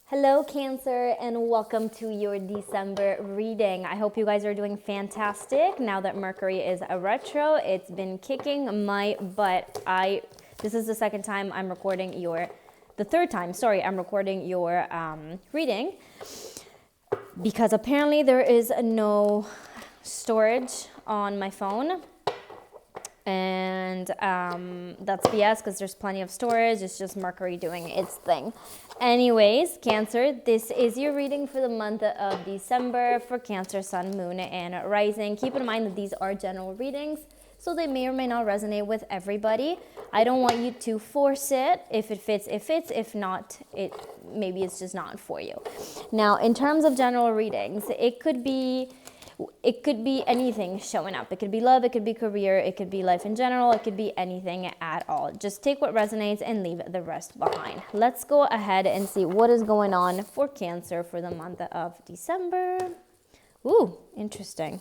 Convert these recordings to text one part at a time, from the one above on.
Hello, Cancer, and welcome to your December reading. I hope you guys are doing fantastic. Now that Mercury is a retro, it's been kicking my butt. This is the second time I'm recording the third time, sorry, I'm recording your reading because apparently there is no storage on my phone. And that's BS because there's plenty of storage. It's just Mercury doing its thing. Anyways, Cancer, this is your reading for the month of December for Cancer, Sun, Moon, and Rising. Keep in mind that these are general readings, so they may or may not resonate with everybody. I don't want you to force it. If it fits, it fits. If not, maybe it's just not for you. Now, in terms of general readings, it could be anything showing up. It could be love, it could be career, it could be life in general, it could be anything at all. Just take what resonates and leave the rest behind. Let's go ahead and see what is going on for Cancer for the month of December. Ooh, interesting.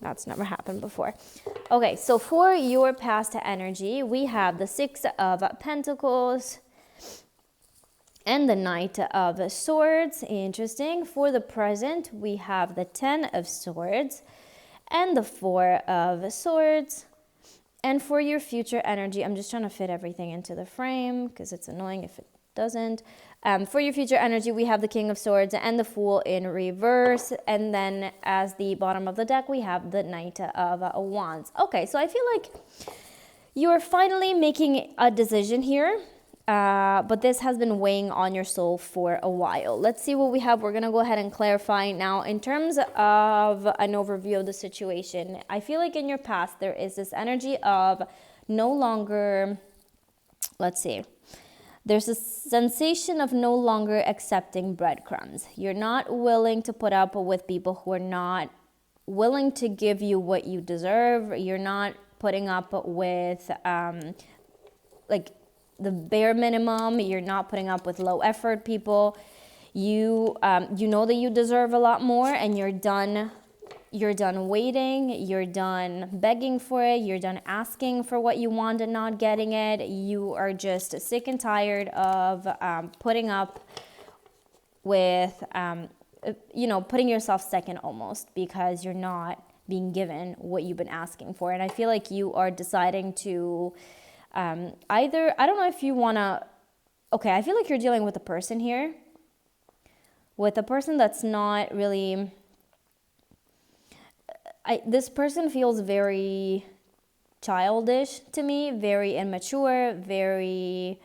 That's never happened before. Okay, so for your past energy, we have the Six of Pentacles and the Knight of Swords. Interesting. For the present, we have the Ten of Swords and the Four of Swords. And for your future energy, I'm just trying to fit everything into the frame because it's annoying if it doesn't. For your future energy, we have the King of Swords and the Fool in reverse. And then as the bottom of the deck, we have the Knight of Wands. Okay, so I feel like you're finally making a decision here. But this has been weighing on your soul for a while. Let's see what we have. We're going to go ahead and clarify. Now, in terms of an overview of the situation, I feel like in your past, there is this energy of no longer, there's a sensation of no longer accepting breadcrumbs. You're not willing to put up with people who are not willing to give you what you deserve. You're not putting up with, the bare minimum. You're not putting up with low effort people. You know that you deserve a lot more, and you're done waiting. You're done begging for it. You're done asking for what you want and not getting it. You are just sick and tired of putting up with putting yourself second almost because you're not being given what you've been asking for. And I feel like you are deciding to either, I don't know if you want to, I feel like you're dealing with a person here, with a person that's not really, this person feels very childish to me, very immature, very,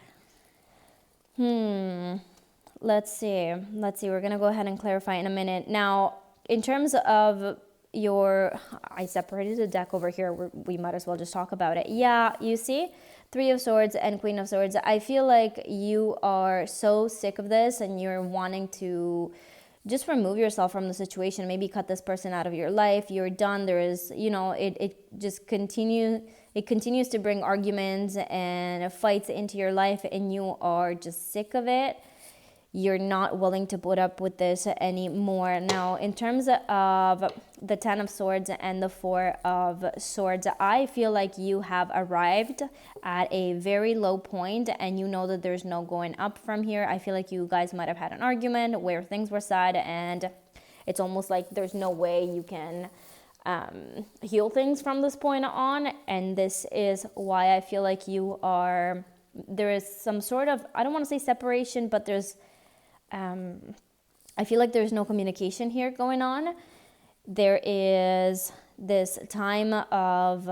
let's see, we're going to go ahead and clarify in a minute. Now, in terms of I separated the deck over here, we might as well just talk about it. Yeah, you see? Three of Swords and Queen of Swords. I feel like you are so sick of this and you're wanting to just remove yourself from the situation, maybe cut this person out of your life. You're done. There is, it just continues to bring arguments and fights into your life and you are just sick of it. You're not willing to put up with this anymore. Now, in terms of the Ten of Swords and the Four of Swords, I feel like you have arrived at a very low point and you know that there's no going up from here. I feel like you guys might have had an argument where things were said and it's almost like there's no way you can heal things from this point on. And this is why I feel like there is some sort of, I don't want to say separation, but I feel like there's no communication here going on. There is this time of,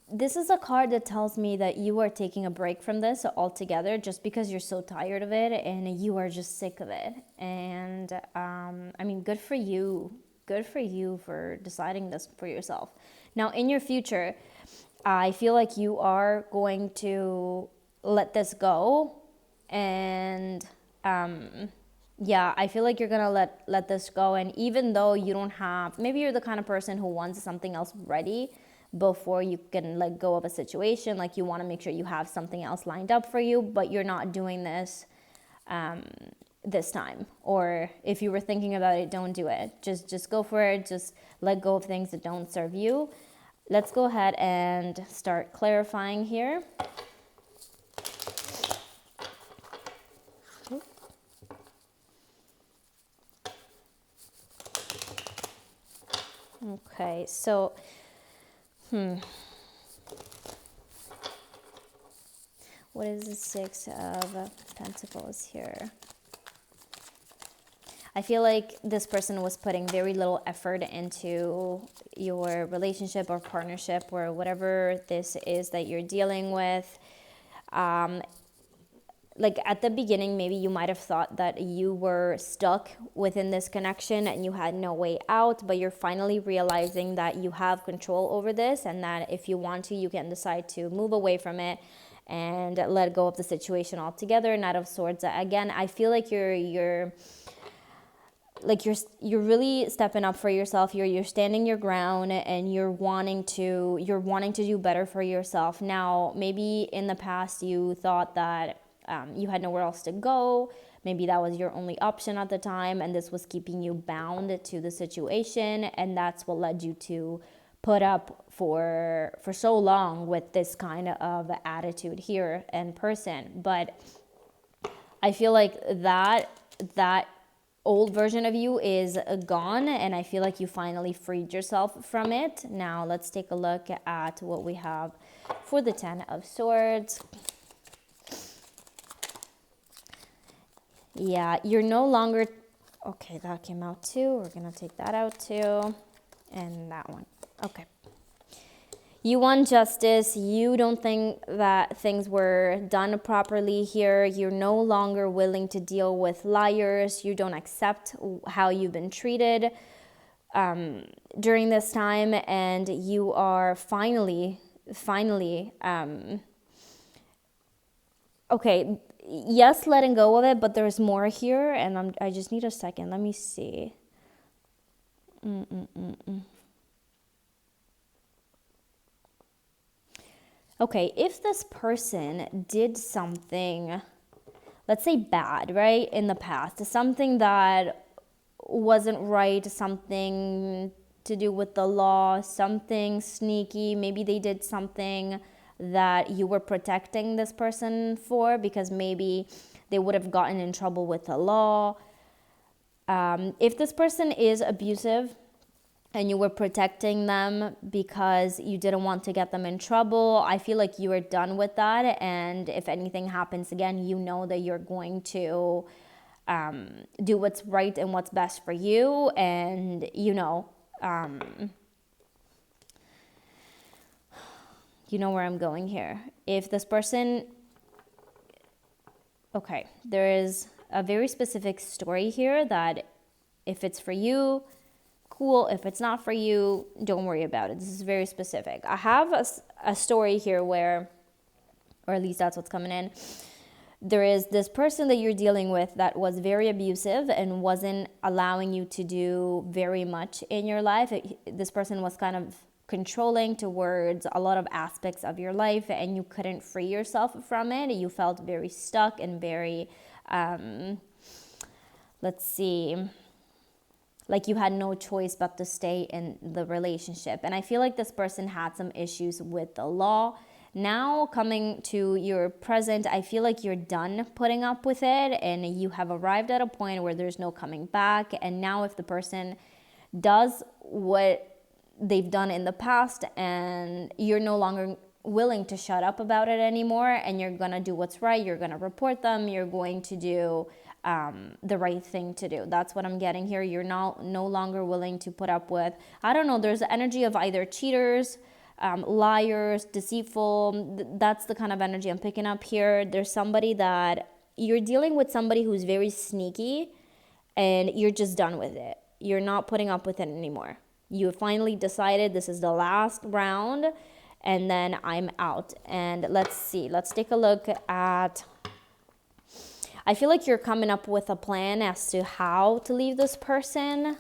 this is a card that tells me that you are taking a break from this altogether just because you're so tired of it and you are just sick of it. And good for you. Good for you for deciding this for yourself. Now, in your future, I feel like you are going to let this go. And I feel like you're gonna let this go. And even though you don't have, maybe you're the kind of person who wants something else ready before you can let go of a situation, like you want to make sure you have something else lined up for you, but you're not doing this this time. Or if you were thinking about it, don't do it. Just go for it. Just let go of things that don't serve you. Let's go ahead and start clarifying here. Okay, so, what is the Six of Pentacles here? I feel like this person was putting very little effort into your relationship or partnership or whatever this is that you're dealing with. Like at the beginning, maybe you might have thought that you were stuck within this connection and you had no way out, but you're finally realizing that you have control over this, and that if you want to, you can decide to move away from it and let go of the situation altogether. Knight of Swords again. I feel like you're really stepping up for yourself. You're standing your ground, and you're wanting to do better for yourself. Now, maybe in the past you thought that you had nowhere else to go. Maybe that was your only option at the time, and this was keeping you bound to the situation, and that's what led you to put up for so long with this kind of attitude here in person. But I feel like that old version of you is gone, and I feel like you finally freed yourself from it. Now let's take a look at what we have for the Ten of Swords. Yeah, you're no longer, okay, that came out too. We're gonna take that out too, and that one. Okay. You want justice. You don't think that things were done properly here. You're no longer willing to deal with liars. You don't accept how you've been treated during this time, and you are finally, okay, yes, letting go of it, but there's more here, and I just need a second. Let me see. Okay, if this person did something, let's say bad, right, in the past, something that wasn't right, something to do with the law, something sneaky, maybe they did something that you were protecting this person for because maybe they would have gotten in trouble with the law. If this person is abusive, and you were protecting them because you didn't want to get them in trouble, I feel like you are done with that. And if anything happens again, you know that you're going to do what's right and what's best for you. And, you know where I'm going here. If this person, okay, there is a very specific story here that if it's for you, cool. If it's not for you, don't worry about it. This is very specific. I have a story here where, or at least that's what's coming in, there is this person that you're dealing with that was very abusive and wasn't allowing you to do very much in your life. This person was kind of controlling towards a lot of aspects of your life, and you couldn't free yourself from it. You felt very stuck and very, like you had no choice but to stay in the relationship. And I feel like this person had some issues with the law. Now coming to your present, I feel like you're done putting up with it, and you have arrived at a point where there's no coming back. And now if the person does what they've done in the past and you're no longer willing to shut up about it anymore, and you're going to do what's right, you're going to report them, you're going to do the right thing to do. That's what I'm getting here. You're no longer willing to put up with, I don't know, there's the energy of either cheaters, liars, deceitful. That's the kind of energy I'm picking up here. There's somebody that you're dealing with, somebody who's very sneaky, and you're just done with it. You're not putting up with it anymore. You finally decided this is the last round, and then I'm out. And let's see. Let's take a look at, I feel like you're coming up with a plan as to how to leave this person.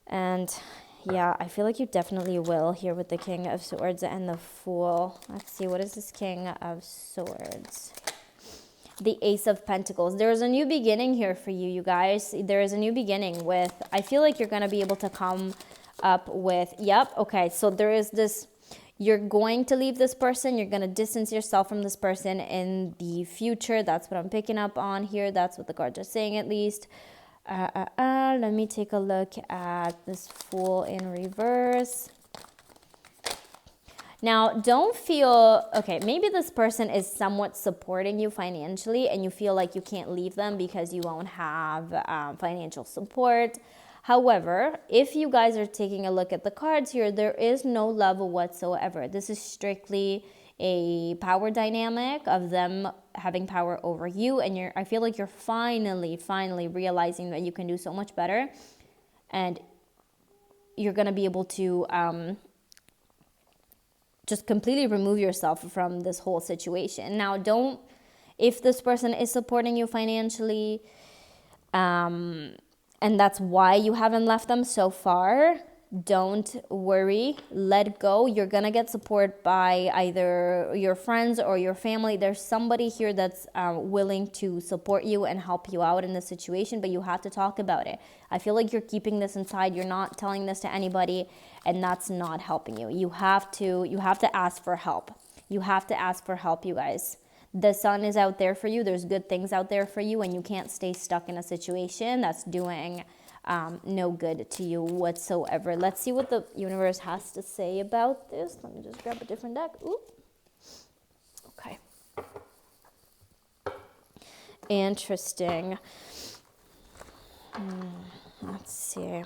And yeah, I feel like you definitely will here with the King of Swords and the Fool. Let's see, what is this King of Swords? The Ace of Pentacles. There's a new beginning here for you, you guys. There is a new beginning with, I feel like you're going to be able to come up with, yep, okay, so there is this, you're going to leave this person, you're going to distance yourself from this person in the future. That's what I'm picking up on here. That's what the cards are saying, at least. Let me take a look at this Fool in reverse. Now, don't feel, okay, maybe this person is somewhat supporting you financially and you feel like you can't leave them because you won't have financial support. However, if you guys are taking a look at the cards here, there is no love whatsoever. This is strictly a power dynamic of them having power over you, and I feel like you're finally realizing that you can do so much better, and you're gonna be able to just completely remove yourself from this whole situation. Now, if this person is supporting you financially, and that's why you haven't left them so far, don't worry, let go. You're gonna get support by either your friends or your family. There's somebody here that's willing to support you and help you out in this situation, but you have to talk about it. I feel like you're keeping this inside. You're not telling this to anybody, and that's not helping you. You have to ask for help. You have to ask for help, you guys. The sun is out there for you. There's good things out there for you, and you can't stay stuck in a situation that's doing no good to you whatsoever. Let's see what the universe has to say about this. Let me just grab a different deck. Ooh. Okay. Interesting. Let's see.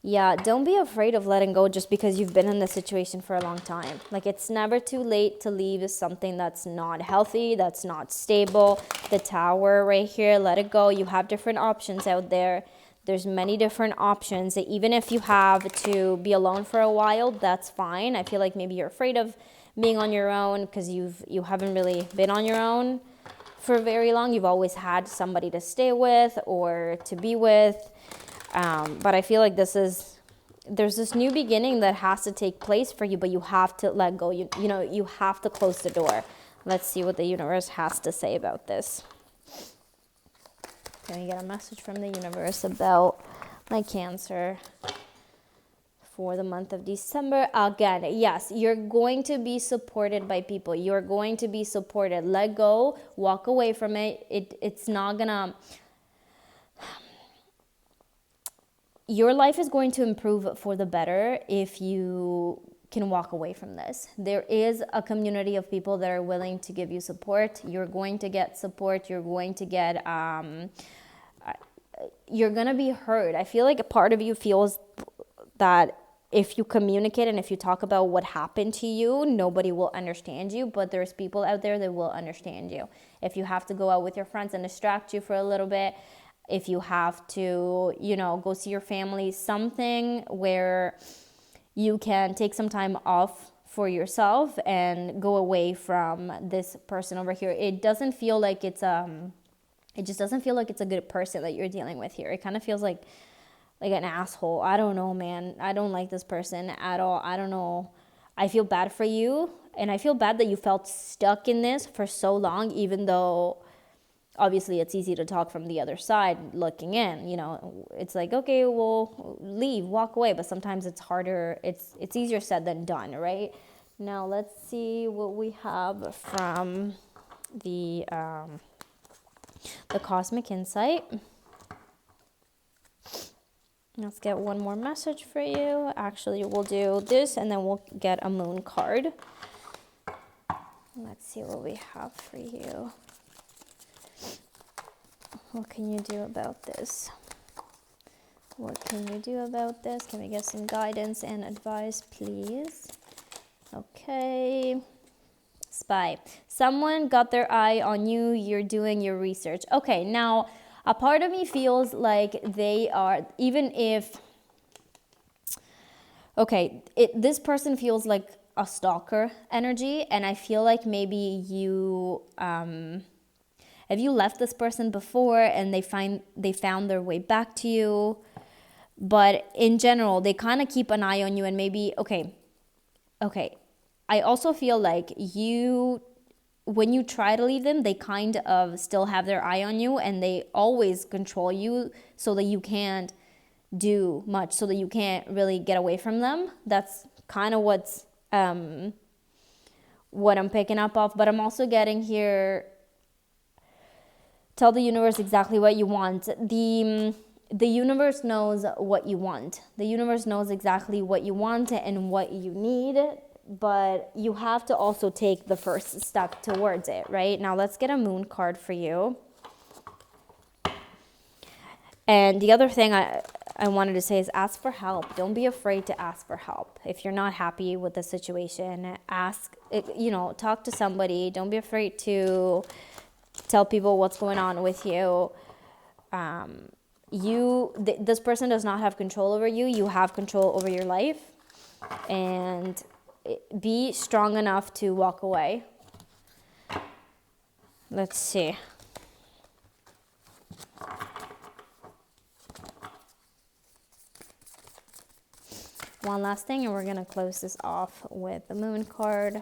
Yeah, don't be afraid of letting go just because you've been in this situation for a long time. Like, it's never too late to leave something that's not healthy, that's not stable. The Tower right here, let it go. You have different options out there. There's many different options. Even if you have to be alone for a while, that's fine. I feel like maybe you're afraid of being on your own because you haven't really been on your own for very long. You've always had somebody to stay with or to be with. But I feel like there's this new beginning that has to take place for you, but you have to let go. You have to close the door. Let's see what the universe has to say about this. Can we get a message from the universe about my Cancer for the month of December? Again, yes, you're going to be supported by people. You're going to be supported. Let go. Walk away from it. It's not gonna... Your life is going to improve for the better if you can walk away from this. There is a community of people that are willing to give you support. You're going to get support. You're going to get, you're going to be heard. I feel like a part of you feels that if you communicate and if you talk about what happened to you, nobody will understand you, but there's people out there that will understand you. If you have to go out with your friends and distract you for a little bit, if you have to, go see your family, something where you can take some time off for yourself and go away from this person over here. It doesn't feel like it just doesn't feel like it's a good person that you're dealing with here. It kind of feels like an asshole. I don't know, man. I don't like this person at all. I don't know. I feel bad for you, and I feel bad that you felt stuck in this for so long, even though obviously it's easy to talk from the other side looking in. It's like, okay, well, leave, walk away, but sometimes it's harder. It's easier said than done, right? Now let's see what we have from the Cosmic Insight. Let's get one more message for you. Actually, we'll do this and then we'll get a moon card. Let's see what we have for you. What can you do about this? What can you do about this? Can we get some guidance and advice, please? Okay. Spy. Someone got their eye on you. You're doing your research. Okay, now a part of me feels like they are, even if, this person feels like a stalker energy, and I feel like maybe you, if you left this person before and they found their way back to you, but in general, they kind of keep an eye on you, and maybe, okay. I also feel like when you try to leave them, they kind of still have their eye on you, and they always control you so that you can't do much, so that you can't really get away from them. That's kind of what I'm picking up off. But I'm also getting here, Tell the universe exactly what you want. The universe knows what you want. The universe knows exactly what you want and what you need, but you have to also take the first step towards it, right? Now let's get a moon card for you. And the other thing I wanted to say is ask for help. Don't be afraid to ask for help. If you're not happy with the situation, talk to somebody. Don't be afraid to tell people what's going on with you. This person does not have control over you. You have control over your life. And be strong enough to walk away. Let's see. One last thing, and we're going to close this off with the moon card.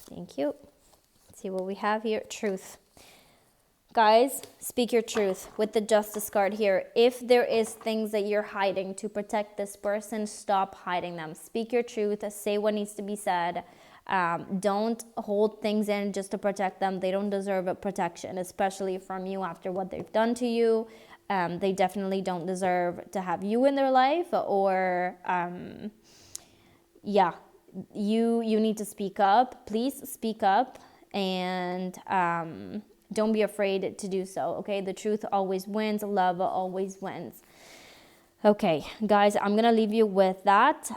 Thank you. Let's see what we have here. Truth. Guys, speak your truth with the Justice card here. If there is things that you're hiding to protect this person, stop hiding them. Speak your truth. Say what needs to be said. Don't hold things in just to protect them. They don't deserve a protection, especially from you after what they've done to you. They definitely don't deserve to have you in their life, or you need to speak up. Please speak up, and don't be afraid to do so, okay? The truth always wins. Love always wins. Okay, guys, I'm going to leave you with that.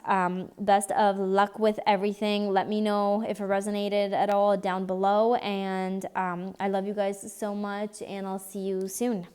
Best of luck with everything. Let me know if it resonated at all down below. And I love you guys so much, and I'll see you soon.